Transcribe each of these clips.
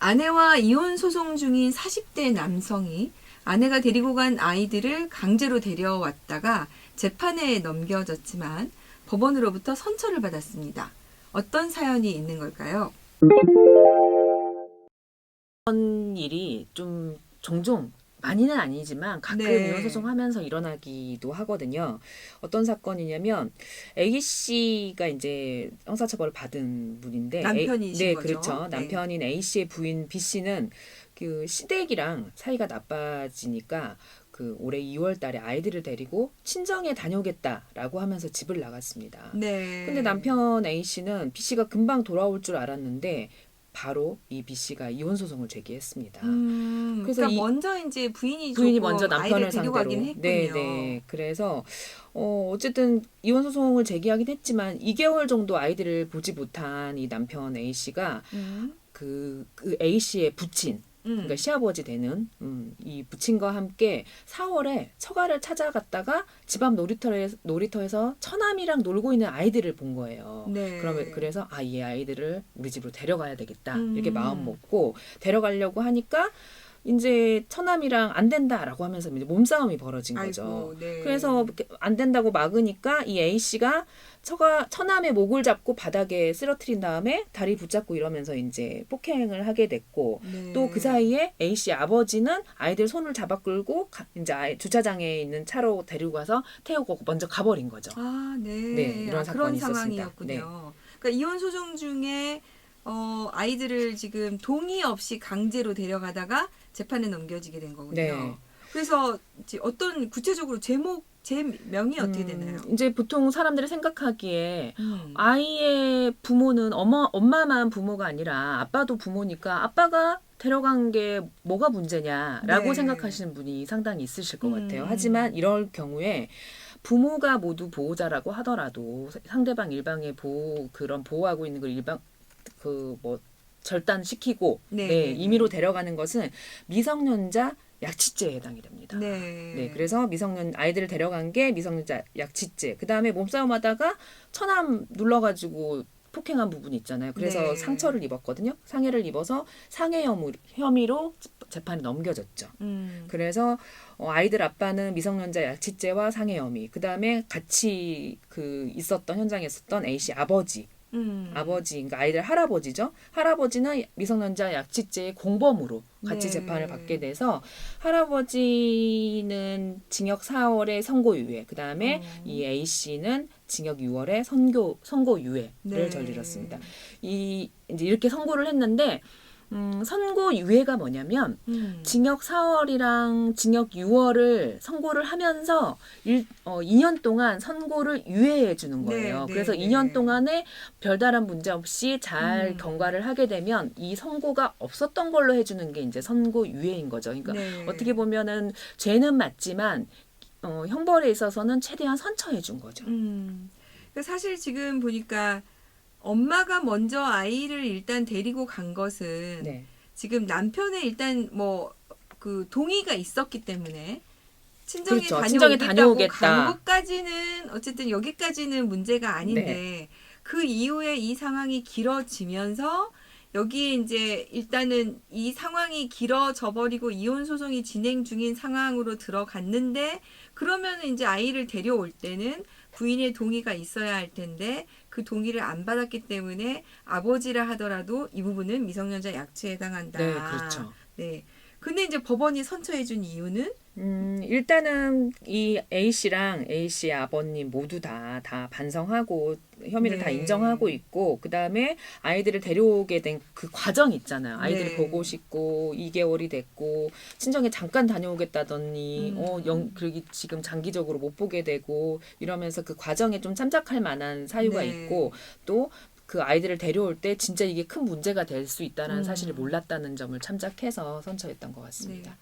아내와 이혼 소송 중인 40대 남성이 아내가 데리고 간 아이들을 강제로 데려왔다가 재판에 넘겨졌지만 법원으로부터 선처를 받았습니다. 어떤 사연이 있는 걸까요? 이런 일이 좀 종종 많이는 아니지만 가끔 네. 이혼 소송하면서 일어나기도 하거든요. 어떤 사건이냐면 A 씨가 이제 형사처벌을 받은 분인데 남편이신 네, 거죠? 그렇죠. 네. 남편인 A 씨의 부인 B 씨는 그 시댁이랑 사이가 나빠지니까 그 올해 2월 달에 아이들을 데리고 친정에 다녀오겠다라고 하면서 집을 나갔습니다. 네. 근데 남편 A 씨는 B 씨가 금방 돌아올 줄 알았는데 바로 이 B 씨가 이혼 소송을 제기했습니다. 그래서 그러니까 이 먼저 이제 부인이 부인이 조금 먼저 아이를 남편을 데려가긴 상대로 네, 했군요. 네. 그래서 어쨌든 이혼 소송을 제기하긴 했지만 2개월 정도 아이들을 보지 못한 이 남편 A 씨가 음, 그 A 씨의 부친 그러니까 시아버지 되는 이 부친과 함께 4월에 처가를 찾아갔다가 집 앞 놀이터에서 처남이랑 놀고 있는 아이들을 본 거예요. 네. 그래서 이 아이들을 우리 집으로 데려가야 되겠다 이렇게 음. 마음 먹고 데려가려고 하니까 이제 처남이랑 안 된다라고 하면서 이제 몸싸움이 벌어진 거죠. 아이고, 네. 그래서 안 된다고 막으니까 이 A 씨가 처남의 목을 잡고 바닥에 쓰러뜨린 다음에 다리 붙잡고 이러면서 이제 폭행을 하게 됐고 네. 또 그 사이에 A 씨 아버지는 아이들 손을 잡아 끌고 이제 주차장에 있는 차로 데리고 가서 태우고 먼저 가버린 거죠. 아, 네. 네, 이런 그런 사건이 있었습니다. 상황이었군요. 그러니까 이혼 소송 중에 아이들을 지금 동의 없이 강제로 데려가다가 재판에 넘겨지게 된 거군요. 네. 그래서 이제 어떤 구체적으로 제명이 어떻게 되나요? 이제 보통 사람들이 생각하기에 음. 아이의 부모는 엄마만 부모가 아니라 아빠도 부모니까 아빠가 데려간 게 뭐가 문제냐라고 네. 생각하시는 분이 상당히 있으실 것 같아요. 음. 하지만 이럴 경우에 부모가 모두 보호자라고 하더라도 상대방 일방의 그런 보호하고 있는 걸 절단시키고 네. 임의로 데려가는 것은 미성년자 약취죄에 해당이 됩니다. 네. 네, 그래서 아이들을 데려간 게 미성년자 약취죄. 그 다음에 몸싸움하다가 처남 눌러가지고 폭행한 부분이 있잖아요. 그래서 네. 상처를 입었거든요. 상해를 입어서 상해 혐의로 재판에 넘겨졌죠. 그래서 아이들 아빠는 미성년자 약취죄와 상해 혐의. 그 다음에 같이 현장에 있었던 A 씨 아버지. 그러니까 아이들 할아버지죠. 할아버지는 미성년자 약취죄의 공범으로 같이 네. 재판을 받게 돼서 할아버지는 징역 4월에 선고유예, 그 다음에 이 A 씨는 징역 6월에 선고유예를 네. 저질렀습니다. 이제 이렇게 선고를 했는데 선고유예가 뭐냐면 징역 4월이랑 징역 6월을 선고를 하면서 2년 동안 선고를 유예해 주는 거예요. 네, 그래서 네, 2년 네. 동안에 별다른 문제 없이 잘 경과를 하게 되면 이 선고가 없었던 걸로 해주는 게 이제 선고유예인 거죠. 그러니까 네. 어떻게 보면은 죄는 맞지만 형벌에 있어서는 최대한 선처해 준 거죠. 그러니까 사실 지금 보니까 엄마가 먼저 아이를 일단 데리고 간 것은 네. 지금 남편의 일단 뭐 그 동의가 있었기 때문에 친정에 그렇죠. 친정에 다녀오겠다고 다녀오겠다. 간 것까지는 어쨌든 여기까지는 문제가 아닌데 네. 그 이후에 이 상황이 길어지면서 여기에 이제 일단은 이 상황이 길어져 버리고 이혼 소송이 진행 중인 상황으로 들어갔는데 그러면 이제 아이를 데려올 때는 부인의 동의가 있어야 할 텐데 그 동의를 안 받았기 때문에 아버지라 하더라도 이 부분은 미성년자 약취에 해당한다. 네, 그렇죠. 네. 근데 이제 법원이 선처해 준 이유는 일단은 이 A 씨랑 A 씨의 아버님 모두 다 반성하고 혐의를 네. 다 인정하고 있고 그 다음에 아이들을 데려오게 된 그 과정 있잖아요. 아이들을 네. 보고 싶고 2개월이 됐고 친정에 잠깐 다녀오겠다더니 그러기 지금 장기적으로 못 보게 되고 이러면서 그 과정에 좀 참작할 만한 사유가 네. 있고 또 그 아이들을 데려올 때 진짜 이게 큰 문제가 될 수 있다는 사실을 몰랐다는 점을 참작해서 선처했던 것 같습니다. 네.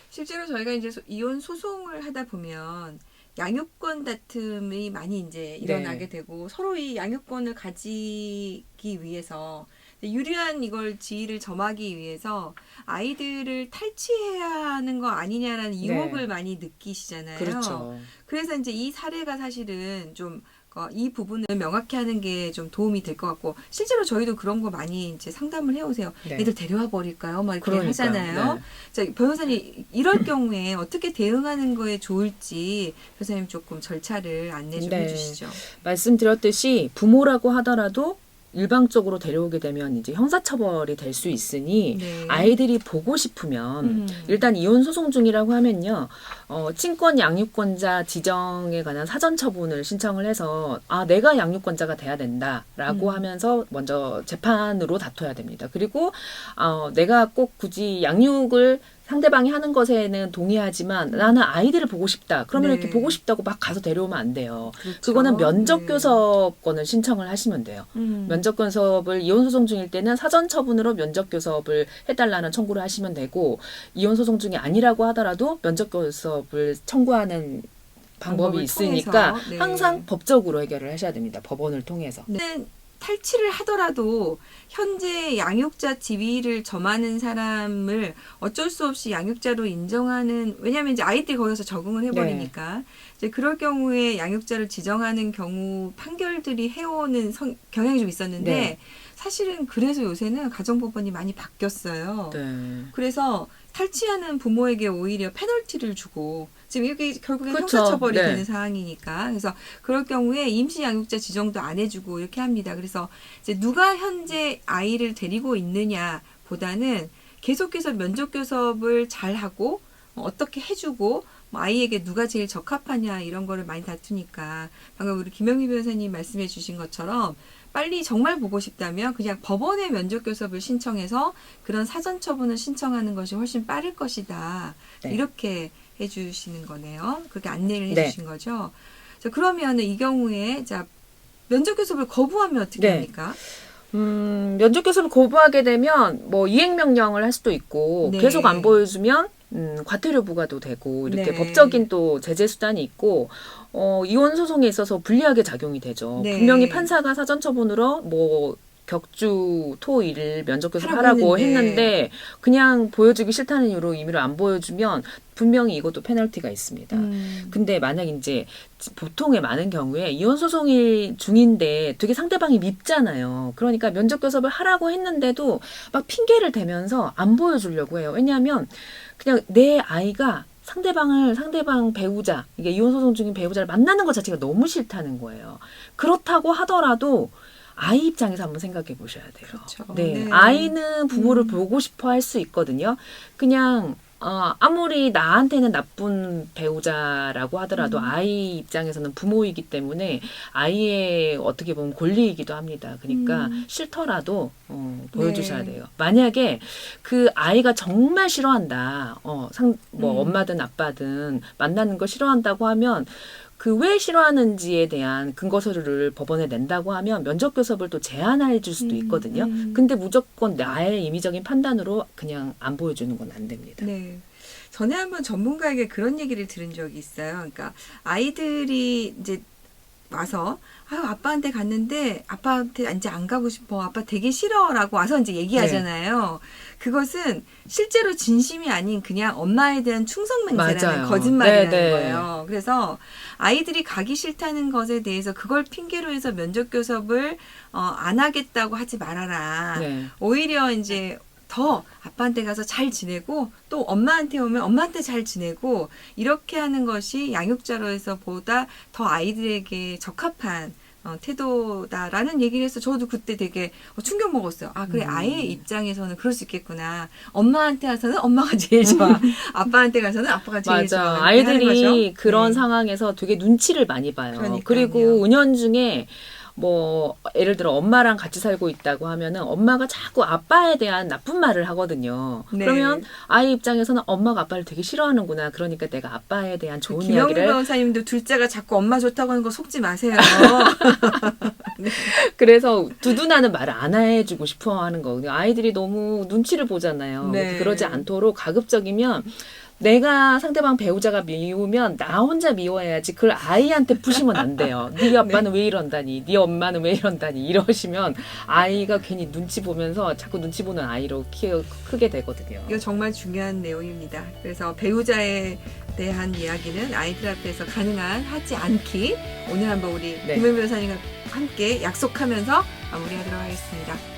실제로 저희가 이제 이혼 소송을 하다 보면 양육권 다툼이 많이 이제 일어나게 되고 서로 이 양육권을 가지기 위해서 유리한 이걸 지위를 점하기 위해서 아이들을 탈취해야 하는 거 아니냐라는 의혹을 많이 느끼시잖아요. 그렇죠. 그래서 이제 이 사례가 사실은 좀 이 부분을 명확히 하는 게 좀 도움이 될 것 같고 실제로 저희도 그런 거 많이 이제 상담을 해오세요. 네. 애들 데려와 버릴까요? 막 이렇게 그러니까요. 하잖아요. 네. 자, 변호사님 이럴 경우에 어떻게 대응하는 거에 좋을지 변호사님 조금 절차를 안내 좀 네. 해주시죠. 말씀드렸듯이 부모라고 하더라도 일방적으로 데려오게 되면 이제 형사처벌이 될 수 있으니 네. 아이들이 보고 싶으면 일단 이혼 소송 중이라고 하면요. 친권 양육권자 지정에 관한 사전 처분을 신청을 해서 내가 양육권자가 돼야 된다라고 하면서 먼저 재판으로 다퉈야 됩니다. 그리고 내가 꼭 굳이 양육을 상대방이 하는 것에는 동의하지만 나는 아이들을 보고 싶다. 그러면 네. 이렇게 보고 싶다고 막 가서 데려오면 안 돼요. 그렇죠. 그거는 면접 네. 교섭권을 신청을 하시면 돼요. 면접 교섭을 이혼 소송 중일 때는 사전 처분으로 면접 교섭을 해달라는 청구를 하시면 되고 이혼 소송 중이 아니라고 하더라도 면접 교섭을 청구하는 방법이 있으니까 통해서, 네. 항상 법적으로 해결을 하셔야 됩니다. 법원을 통해서. 네. 탈취를 하더라도 현재 양육자 지위를 점하는 사람을 어쩔 수 없이 양육자로 인정하는 왜냐하면 이제 아이들이 거기서 적응을 해버리니까 이제 그럴 경우에 양육자를 지정하는 경우 판결들이 해오는 경향이 좀 있었는데 네. 사실은 그래서 요새는 가정법원이 많이 바뀌었어요. 네. 그래서 탈취하는 부모에게 오히려 페널티를 주고 지금 이게 결국엔 그렇죠. 형사처벌이 네. 되는 상황이니까 그래서 그럴 경우에 임시 양육자 지정도 안 해주고 이렇게 합니다. 그래서 이제 누가 현재 아이를 데리고 있느냐 보다는 계속해서 면접 교섭을 잘 하고 어떻게 해주고 아이에게 누가 제일 적합하냐 이런 거를 많이 다투니까 방금 우리 김영미 변호사님 말씀해 주신 것처럼 빨리 정말 보고 싶다면 그냥 법원에 면접 교섭을 신청해서 그런 사전 처분을 신청하는 것이 훨씬 빠를 것이다. 네. 이렇게 해주시는 거네요. 그렇게 안내를 네. 해주신 거죠. 자, 그러면 이 경우에 자 면접 교섭을 거부하면 어떻게 네. 합니까? 면접 교섭을 거부하게 되면 뭐 이행 명령을 할 수도 있고 네. 계속 안 보여주면 과태료 부과도 되고 이렇게 네. 법적인 또 제재 수단이 있고 이혼 소송에 있어서 불리하게 작용이 되죠. 네. 분명히 판사가 사전 처분으로 뭐 격주 토일 면접 교섭 하라고 하라고 했는데. 했는데 그냥 보여주기 싫다는 이유로 임의로 안 보여주면 분명히 이것도 페널티가 있습니다. 근데 만약 이제 보통의 많은 경우에 이혼 소송이 중인데 되게 상대방이 밉잖아요. 그러니까 면접 교섭을 하라고 했는데도 막 핑계를 대면서 안 보여주려고 해요. 왜냐하면 그냥 내 아이가 상대방 배우자, 이게 이혼 소송 중인 배우자를 만나는 것 자체가 너무 싫다는 거예요. 그렇다고 하더라도 아이 입장에서 한번 생각해 보셔야 돼요. 그렇죠. 네. 네. 아이는 부모를 보고 싶어 할 수 있거든요. 그냥 아무리 나한테는 나쁜 배우자라고 하더라도 아이 입장에서는 부모이기 때문에 아이의 어떻게 보면 권리이기도 합니다. 그러니까 싫더라도 보여주셔야 네. 돼요. 만약에 그 아이가 정말 싫어한다. 엄마든 아빠든 만나는 거 싫어한다고 하면 그 왜 싫어하는지에 대한 근거 서류를 법원에 낸다고 하면 면접 교섭을 또 제한해 줄 수도 있거든요. 근데 무조건 나의 임의적인 판단으로 그냥 안 보여주는 건 안 됩니다. 네. 전에 한번 전문가에게 그런 얘기를 들은 적이 있어요. 그러니까 아이들이 이제 와서 아빠한테 갔는데 아빠한테 이제 안 가고 싶어. 아빠 되게 싫어라고 와서 이제 얘기하잖아요. 그것은 실제로 진심이 아닌 그냥 엄마에 대한 충성맹세라는 맞아요. 거짓말이라는 네네. 거예요. 그래서 아이들이 가기 싫다는 것에 대해서 그걸 핑계로 해서 면접 교섭을 안 하겠다고 하지 말아라. 네. 오히려 이제 더 아빠한테 가서 잘 지내고 또 엄마한테 오면 엄마한테 잘 지내고 이렇게 하는 것이 양육자로서 보다 더 아이들에게 적합한 태도다라는 얘기를 해서 저도 그때 되게 충격 먹었어요. 그래 아이의 입장에서는 그럴 수 있겠구나. 엄마한테 가서는 엄마가 제일 좋아. 아빠한테 가서는 아빠가 제일 좋아. 맞아. 이렇게 하는 아이들이 거죠. 그런 네. 상황에서 되게 눈치를 많이 봐요. 그러니까요. 그리고 은연중에 뭐 예를 들어 엄마랑 같이 살고 있다고 하면은 엄마가 자꾸 아빠에 대한 나쁜 말을 하거든요. 네. 그러면 아이 입장에서는 엄마가 아빠를 되게 싫어하는구나. 그러니까 내가 아빠에 대한 좋은 김영미 이야기를 변호사님도 둘째가 자꾸 엄마 좋다고 하는 거 속지 마세요. 그래서 두둔하는 말을 안 해주고 싶어 하는 거거든요. 아이들이 너무 눈치를 보잖아요. 네. 그러지 않도록 가급적이면 내가 상대방 배우자가 미우면 나 혼자 미워해야지 그걸 아이한테 푸시면 안 돼요. 네 아빠는 왜 이런다니, 네 엄마는 왜 이런다니 이러시면 아이가 괜히 눈치 보면서 자꾸 눈치 보는 아이로 크게 되거든요. 이거 정말 중요한 내용입니다. 그래서 배우자에 대한 이야기는 아이들 앞에서 가능한 하지 않기 오늘 한번 우리 김영 변호사님과 함께 약속하면서 마무리하도록 하겠습니다.